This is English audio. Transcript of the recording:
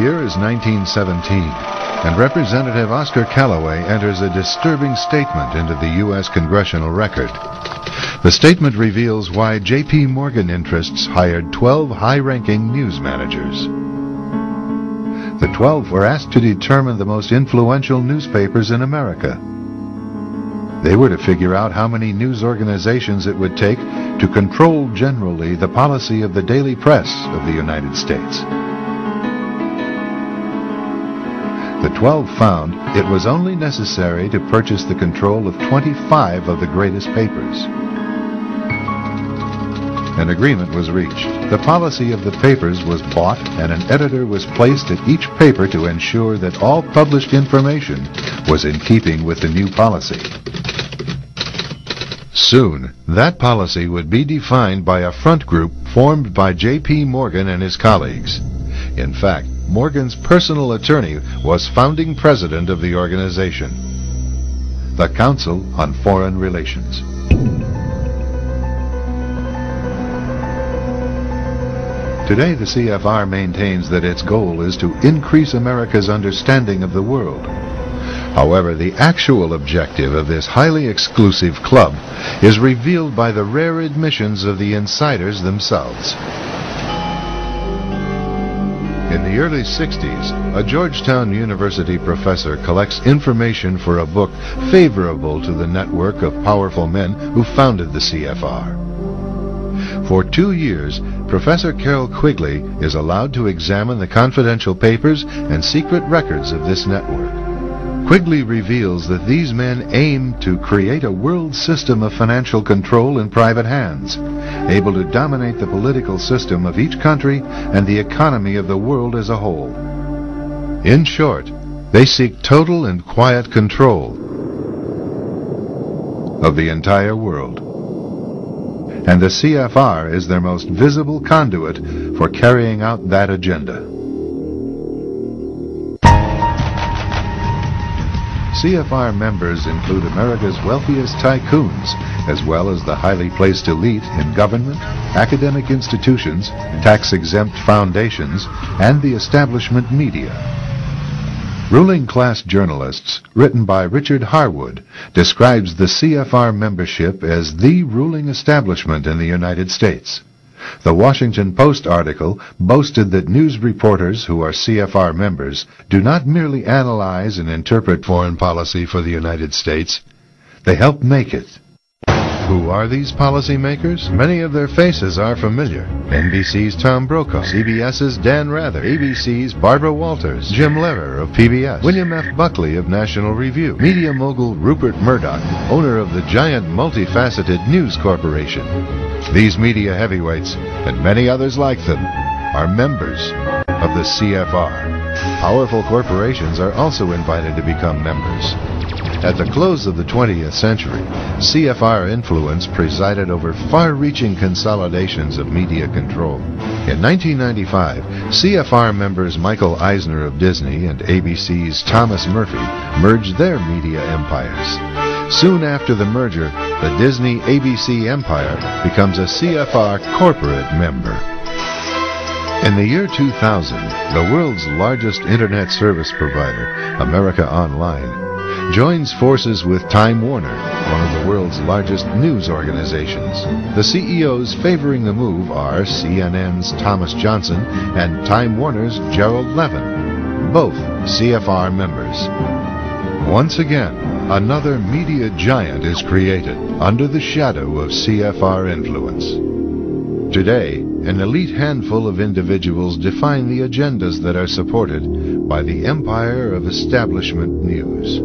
year is 1917, and Representative Oscar Callaway enters a disturbing statement into the U.S. Congressional Record. The statement reveals why J.P. Morgan interests hired 12 high-ranking news managers. The 12 were asked to determine the most influential newspapers in America. They were to figure out how many news organizations it would take to control generally the policy of the daily press of the United States. The 12 found it was only necessary to purchase the control of 25 of the greatest papers. An agreement was reached. The policy of the papers was bought, and an editor was placed at each paper to ensure that all published information was in keeping with the new policy. Soon, that policy would be defined by a front group formed by J.P. Morgan and his colleagues. In fact, Morgan's personal attorney was founding president of the organization, the Council on Foreign Relations. Today, the CFR maintains that its goal is to increase America's understanding of the world. However, the actual objective of this highly exclusive club is revealed by the rare admissions of the insiders themselves. In the early 60s, a Georgetown University professor collects information for a book favorable to the network of powerful men who founded the CFR. For 2 years, Professor Carroll Quigley is allowed to examine the confidential papers and secret records of this network. Quigley reveals that these men aim to create a world system of financial control in private hands, able to dominate the political system of each country and the economy of the world as a whole. In short, they seek total and quiet control of the entire world. And the CFR is their most visible conduit for carrying out that agenda. CFR members include America's wealthiest tycoons, as well as the highly placed elite in government, academic institutions, tax-exempt foundations, and the establishment media. Ruling Class Journalists, written by Richard Harwood, describes the CFR membership as the ruling establishment in the United States. The Washington Post article boasted that news reporters who are CFR members do not merely analyze and interpret foreign policy for the United States, they help make it. Who are these policymakers? Many of their faces are familiar. NBC's Tom Brokaw, CBS's Dan Rather, ABC's Barbara Walters, Jim Lehrer of PBS, William F. Buckley of National Review, media mogul Rupert Murdoch, owner of the giant multifaceted News Corporation. These media heavyweights, and many others like them, are members of the CFR. Powerful corporations are also invited to become members. At the close of the 20th century, CFR influence presided over far-reaching consolidations of media control. In 1995, CFR members Michael Eisner of Disney and ABC's Thomas Murphy merged their media empires. Soon after the merger, the Disney-ABC empire becomes a CFR corporate member. In the year 2000, the world's largest internet service provider, America Online, joins forces with Time Warner, one of the world's largest news organizations. The CEOs favoring the move are CNN's Thomas Johnson and Time Warner's Gerald Levin, both CFR members. Once again, another media giant is created under the shadow of CFR influence. Today, an elite handful of individuals define the agendas that are supported by the empire of establishment news.